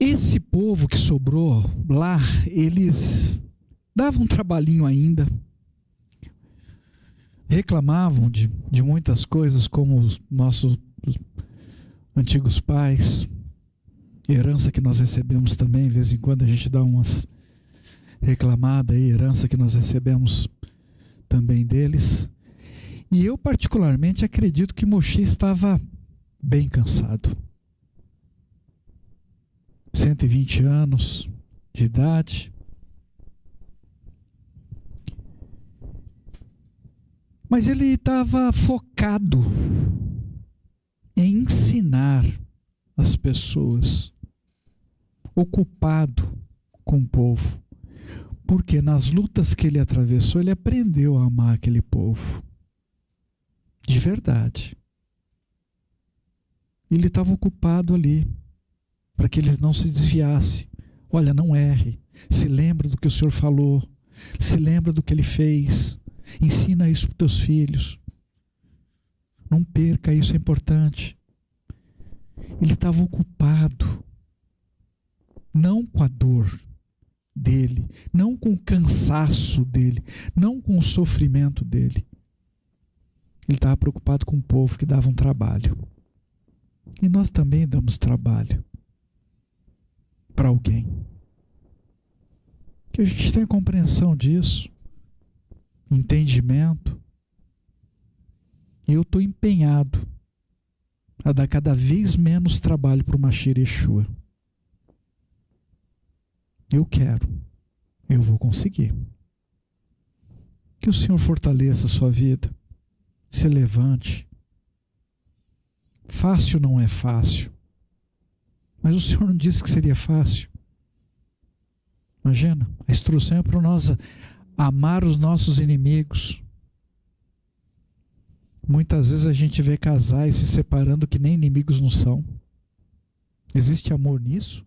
S2: Esse povo que sobrou lá, eles davam um trabalhinho ainda, reclamavam de muitas coisas, como os nossos antigos pais, herança que nós recebemos também, de vez em quando a gente dá umas reclamadas aí, herança que nós recebemos também deles. E eu particularmente acredito que Moshe estava bem cansado. 120 anos de idade. Mas ele estava focado em ensinar as pessoas, ocupado com o povo, porque nas lutas que ele atravessou, ele aprendeu a amar aquele povo, de verdade. Ele estava ocupado ali, para que eles não se desviassem. Olha, não erre, Se lembra do que o Senhor falou. Se lembra do que Ele fez. Ensina isso para os teus filhos. Não perca, isso é importante. Ele estava ocupado, não com a dor dele, não com o cansaço dele, não com o sofrimento dele. Ele estava preocupado com o povo que dava um trabalho. E nós também damos trabalho para alguém. Que a gente tenha compreensão disso, entendimento. E eu estou empenhado a dar cada vez menos trabalho para o Mashiach Yeshua. Eu quero. Eu vou conseguir. Que o Senhor fortaleça a sua vida. Se levante. Fácil não é fácil. Mas o Senhor não disse que seria fácil. Imagina, a instrução é para nós amar os nossos inimigos. Muitas vezes a gente vê casais se separando que nem inimigos não são. Existe amor nisso?